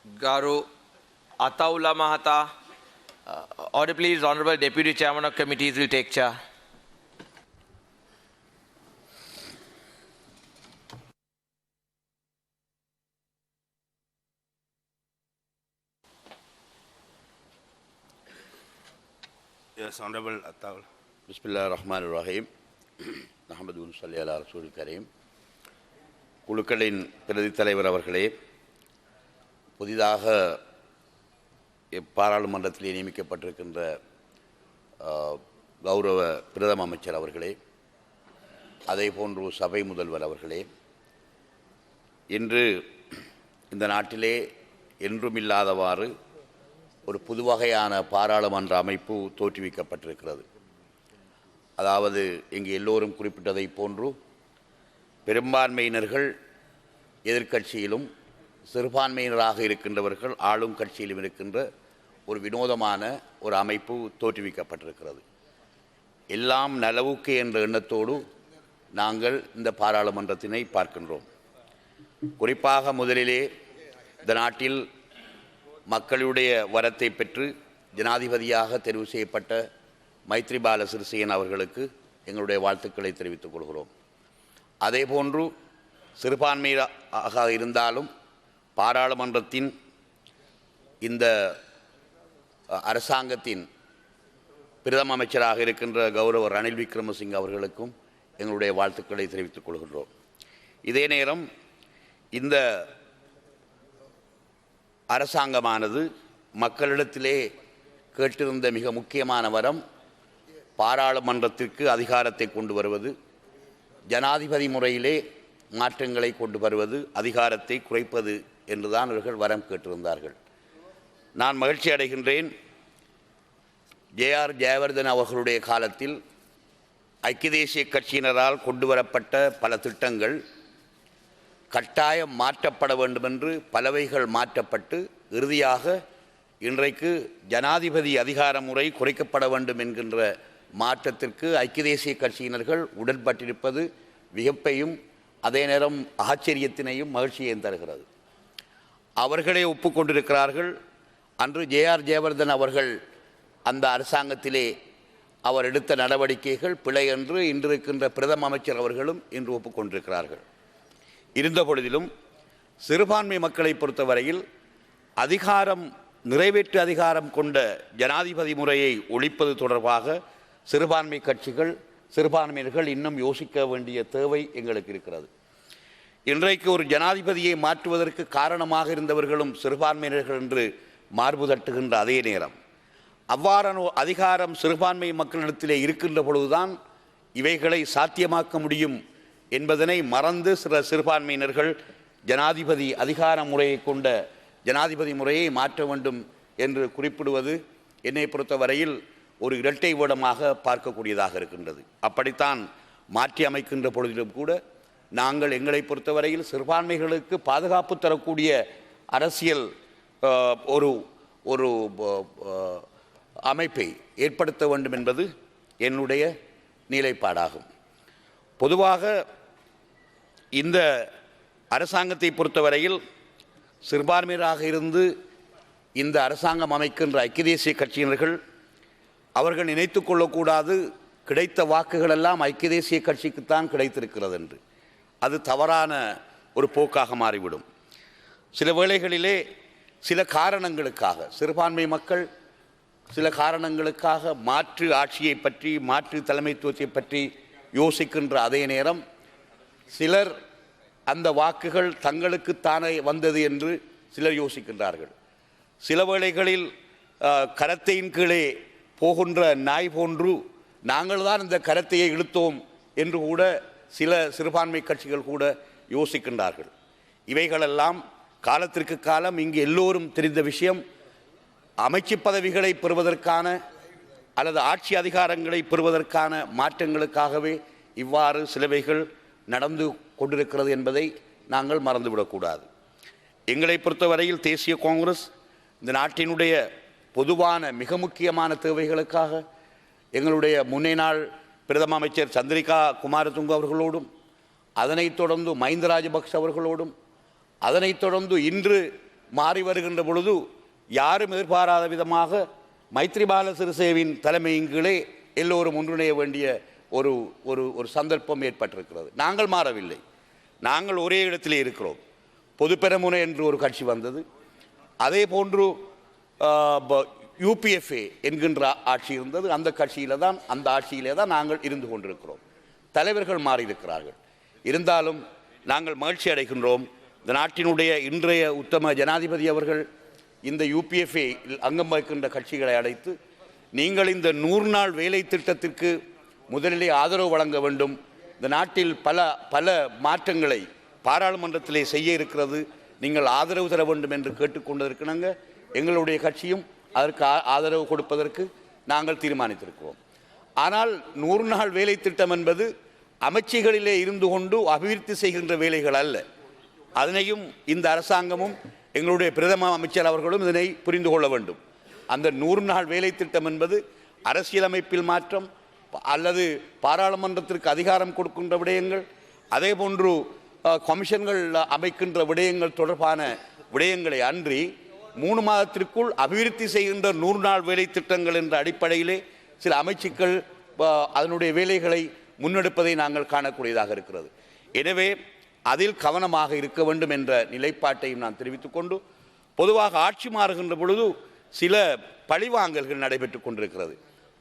Garu Ataullah Mahata. Order please, Honorable Deputy Chairman of Committees will take chair. Yes, Honorable Ataullah. Bismillahirrahmanirrahim. Nahmaduhu salli ala Rasul Kareem. குழுக்களின் பிரதி தலைவர் அவர்களே, புதிதாக பாராளுமன்றத்திலே நியமிக்கப்பட்டிருக்கின்ற கௌரவ பிரதம அமைச்சர் அவர்களே, அதேபோன்று சபை முதல்வர் அவர்களே, இன்று இந்த நாட்டிலே என்றுமில்லாதவாறு ஒரு புதுவகையான பாராளுமன்ற அமைப்பு தோற்றுவிக்கப்பட்டிருக்கிறது. அதாவது இங்கு எல்லோரும் குறிப்பிட்டதை போன்று பெரும்பான்மையினர்கள் எதிர்க்கட்சியிலும் சிறுபான்மையினராக இருக்கின்றவர்கள் ஆளும் கட்சியிலும் இருக்கின்ற ஒரு வினோதமான ஒரு அமைப்பு தோற்றுவிக்கப்பட்டிருக்கிறது. எல்லாம் நலவுக்கு என்ற எண்ணத்தோடு நாங்கள் இந்த பாராளுமன்றத்தினை பார்க்கின்றோம். குறிப்பாக முதலிலே இந்த நாட்டில் மக்களுடைய வரத்தை பெற்று ஜனாதிபதியாக தெரிவு செய்யப்பட்ட மைத்ரிபால சிறிசேன அவர்களுக்கு எங்களுடைய வாழ்த்துக்களை தெரிவித்துக் கொள்கிறோம். அதேபோன்று சிறுபான்மையாக இருந்தாலும் பாராளுமன்றத்தின் இந்த அரசாங்கத்தின் பிரதம அமைச்சராக இருக்கின்ற கௌரவ ரணில் விக்ரமசிங்க அவர்களுக்கும் எங்களுடைய வாழ்த்துக்களை தெரிவித்துக் கொள்கின்றோம். இதே நேரம் இந்த அரசாங்கமானது மக்களிடத்திலே கேட்டிருந்த மிக முக்கியமான வரம் பாராளுமன்றத்திற்கு அதிகாரத்தை கொண்டு வருவது, ஜனாதிபதி முறையிலே மாற்றங்களை கொண்டு வருவது, அதிகாரத்தை குறைப்பது என்றுதான் அவர்கள் வரம் கேட்டிருந்தார்கள். நான் மகிழ்ச்சி அடைகின்றேன். ஜேஆர் ஜெயவர்தன் அவர்களுடைய காலத்தில் ஐக்கிய தேசிய கட்சியினரால் கொண்டு வரப்பட்ட பல திட்டங்கள் கட்டாயம் மாற்றப்பட வேண்டும் என்று பலவைகள் மாற்றப்பட்டு இறுதியாக இன்றைக்கு ஜனாதிபதி அதிகார முறை குறைக்கப்பட வேண்டும் என்கின்ற மாற்றத்திற்கு ஐக்கிய தேசிய கட்சியினர்கள் உடன்பட்டிருப்பது வியப்பையும் அதே நேரம் ஆச்சரியத்தினையும் மகிழ்ச்சியையும் தருகிறது. அவர்களே ஒப்புக்கொண்டிருக்கிறார்கள். அன்று ஜேஆர் ஜெயவர்தன் அவர்கள் அந்த அரசாங்கத்திலே அவர் எடுத்த நடவடிக்கைகள் பிழை என்று இன்றிருக்கின்ற பிரதம அமைச்சர் அவர்களும் இன்று ஒப்புக்கொண்டிருக்கிறார்கள். இருந்த பொழுதிலும் சிறுபான்மை மக்களை பொறுத்தவரையில் அதிகாரம் நிறைவேற்று அதிகாரம் கொண்ட ஜனாதிபதி முறையை ஒழிப்பது தொடர்பாக சிறுபான்மை கட்சிகள் சிறுபான்மையினர்கள் இன்னும் யோசிக்க வேண்டிய தேவை எங்களுக்கு இருக்கிறது. இன்றைக்கு ஒரு ஜனாதிபதியை மாற்றுவதற்கு காரணமாக இருந்தவர்களும் சிறுபான்மையினர்கள் என்று மார்பு தட்டுகின்ற அதே நேரம் அவ்வாறான அதிகாரம் சிறுபான்மை மக்களிடத்திலே இருக்கின்ற பொழுதுதான் இவைகளை சாத்தியமாக்க முடியும் என்பதனை மறந்து சில சிறுபான்மையினர்கள் ஜனாதிபதி அதிகார முறையை கொண்ட ஜனாதிபதி முறையை மாற்ற வேண்டும் என்று குறிப்பிடுவது என்னை பொறுத்தவரையில் ஒரு இரட்டை வேடமாக பார்க்கக்கூடியதாக இருக்கின்றது. அப்படித்தான் மாற்றி அமைக்கின்ற பொழுதிலும் கூட நாங்கள் எங்களை பொறுத்தவரையில் சிறுபான்மைகளுக்கு பாதுகாப்பு தரக்கூடிய அரசியல் ஒரு ஒரு அமைப்பை ஏற்படுத்த வேண்டும் என்பது என்னுடைய நிலைப்பாடாகும். பொதுவாக இந்த அரசாங்கத்தை பொறுத்தவரையில் சிறுபான்மையராக இருந்து இந்த அரசாங்கம் அமைக்கின்ற ஐக்கிய தேசிய கட்சியினர்கள் அவர்கள் நினைத்து கொள்ளக்கூடாது கிடைத்த வாக்குகள் எல்லாம் ஐக்கிய தேசிய கட்சிக்குத்தான் கிடைத்திருக்கிறது என்று. அது தவறான ஒரு போக்காக மாறிவிடும். சில வேளைகளிலே சில காரணங்களுக்காக சிறுபான்மை மக்கள் சில காரணங்களுக்காக மாற்று ஆட்சியை பற்றி மாற்று தலைமைத்துவத்தை பற்றி யோசிக்கின்ற அதே நேரம் சிலர் அந்த வாக்குகள் தங்களுக்குத்தானே வந்தது என்று சிலர் யோசிக்கின்றார்கள். சில வேளைகளில் கரத்தையின் கீழே போகின்ற நாய் போன்று நாங்கள் தான் இந்த கரத்தையை இழுத்தோம் என்று கூட சில சிறுபான்மை கட்சிகள் கூட யோசிக்கின்றார்கள். இவைகளெல்லாம் காலத்திற்கு காலம் இங்கு எல்லோரும் தெரிந்த விஷயம். அமைச்சு பதவிகளை பெறுவதற்கான அல்லது ஆட்சி அதிகாரங்களை பெறுவதற்கான மாற்றங்களுக்காகவே இவ்வாறு சிலவைகள் நடந்து கொண்டிருக்கிறது என்பதை நாங்கள் மறந்துவிடக்கூடாது. எங்களை பொறுத்தவரையில் தேசிய காங்கிரஸ் இந்த நாட்டினுடைய பொதுவான மிக முக்கியமான தேவைகளுக்காக எங்களுடைய முன்னாள் பிரதம அமைச்சர் சந்திரிகா குமாரதுங்க அவர்களோடும் அதனைத் தொடர்ந்து மஹிந்த ராஜபக்ஷ அவர்களோடும் அதனைத் தொடர்ந்து இன்று மாறி வருகின்ற பொழுது யாரும் எதிர்பாராத விதமாக மைத்ரிபால சிறிசேவின் தலைமையின் கீழே எல்லோரும் ஒன்றிணைய வேண்டிய ஒரு ஒரு ஒரு சந்தர்ப்பம் ஏற்பட்டிருக்கிறது. நாங்கள் மாறவில்லை, நாங்கள் ஒரே இடத்திலே இருக்கிறோம். பொதுப்பெரமுனை என்று ஒரு கட்சி வந்தது, அதே போன்று யூபிஎஃப்ஏ என்கின்ற ஆட்சி இருந்தது. அந்த ஆட்சியிலே தான் நாங்கள் இருந்து கொண்டிருக்கிறோம். தலைவர்கள் மாறியிருக்கிறார்கள். இருந்தாலும் நாங்கள் மகிழ்ச்சி அடைகின்றோம். இந்த நாட்டினுடைய இன்றைய உத்தம ஜனாதிபதி அவர்கள் இந்த யூபிஎஃப்ஏ அங்கம் வகிக்கின்ற கட்சிகளை அழைத்து, நீங்கள் இந்த 100 நாள் வேலை திட்டத்திற்கு முதலிலே ஆதரவு வழங்க வேண்டும். இந்த நாட்டில் பல மாற்றங்களை பாராளுமன்றத்திலே செய்ய இருக்கிறது, நீங்கள் ஆதரவு தர வேண்டும் என்று கேட்டுக்கொண்டிருக்கிறாங்க. எங்களுடைய கட்சியும் அதற்கு ஆதரவு கொடுப்பதற்கு நாங்கள் தீர்மானித்திருக்கிறோம். ஆனால் 100 நாள் வேலை திட்டம் என்பது அமைச்சுகளிலே இருந்து கொண்டு அபிவிருத்தி செய்கின்ற வேலைகள் அல்ல. அதனையும் இந்த அரசாங்கமும் எங்களுடைய பிரதம அமைச்சர் அவர்களும் இதனை புரிந்து கொள்ள வேண்டும். அந்த 100 நாள் வேலை திட்டம் என்பது அரசியலமைப்பில் மாற்றம் அல்லது பாராளுமன்றத்திற்கு அதிகாரம் கொடுக்கின்ற விடயங்கள், அதே போன்று கமிஷன்கள் அமைக்கின்ற விடயங்கள் தொடர்பான விடயங்களை அன்றி 3 மாதத்திற்குள் அபிவிருத்தி செய்கின்ற 100 நாள் வேலை திட்டங்கள் என்ற அடிப்படையிலே சில அமைச்சுக்கள் அதனுடைய வேலைகளை முன்னெடுப்பதை நாங்கள் காணக்கூடியதாக இருக்கிறது. எனவே அதில் கவனமாக இருக்க வேண்டும் என்ற நிலைப்பாட்டையும் நான் தெரிவித்துக் கொண்டு, பொதுவாக ஆட்சி மாறுகின்ற பொழுது சில பழிவாங்கல்கள் நடைபெற்று கொண்டிருக்கிறது.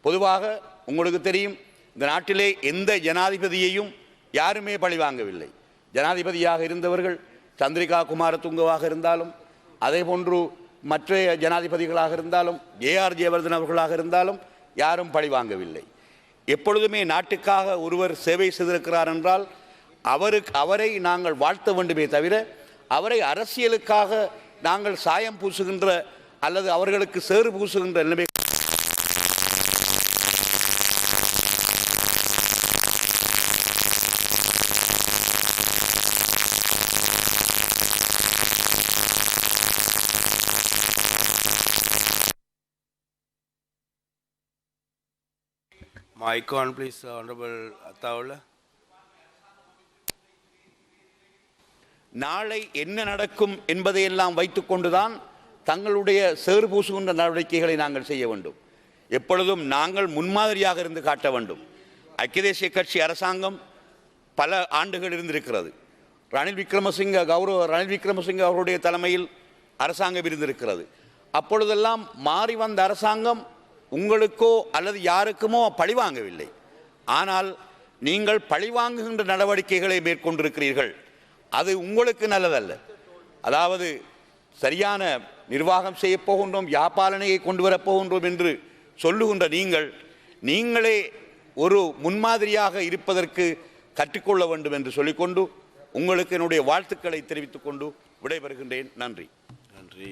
பொதுவாக உங்களுக்கு தெரியும், இந்த நாட்டிலே எந்த ஜனாதிபதியையும் யாருமே பழிவாங்கவில்லை. ஜனாதிபதியாக இருந்தவர்கள் சந்திரிகா குமாரதுங்கவாக இருந்தாலும், அதே போன்று மற்ற ஜனாதிபதிகளாக இருந்தாலும், ஏஆர் ஜெயவர்தன் அவர்களாக இருந்தாலும் யாரும் பழிவாங்கவில்லை. எப்பொழுதுமே நாட்டுக்காக ஒருவர் சேவை செய்திருக்கிறார் என்றால் அவரை நாங்கள் வாழ்த்த வேண்டுமே தவிர, அவரை அரசியலுக்காக நாங்கள் சாயம் பூசுகின்ற அல்லது அவர்களுக்கு சேறு பூசுகின்ற நிலைமை Mic on, please, Honorable Attaula. நாளை என்ன நடக்கும் என்பதையெல்லாம் வைத்துக்கொண்டுதான் தங்களுடைய சேறு பூசுகின்ற நடவடிக்கைகளை நாங்கள் செய்ய வேண்டும். எப்பொழுதும் நாங்கள் முன்மாதிரியாக இருந்து காட்ட வேண்டும். ஐக்கிய தேசிய கட்சி அரசாங்கம் பல ஆண்டுகள் இருந்திருக்கிறது. ரணில் விக்ரமசிங்க அவருடைய தலைமையில் அரசாங்கம் இருந்திருக்கிறது. அப்பொழுதெல்லாம் மாறி வந்த அரசாங்கம் உங்களுக்கோ அல்லது யாருக்குமோ பழிவாங்கவில்லை. ஆனால் நீங்கள் பழிவாங்குகின்ற நடவடிக்கைகளை மேற்கொண்டிருக்கிறீர்கள். அது உங்களுக்கு நல்லதல்ல. அதாவது சரியான நிர்வாகம் செய்ய போகின்றோம், யாப்பாலனையை கொண்டு வரப்போகின்றோம் என்று சொல்லுகின்ற நீங்களே ஒரு முன்மாதிரியாக இருப்பதற்கு கற்றுக்கொள்ள வேண்டும் என்று சொல்லிக்கொண்டு உங்களுக்கு என்னுடைய வாழ்த்துக்களை தெரிவித்துக் கொண்டு விடைபெறுகின்றேன். நன்றி. நன்றி.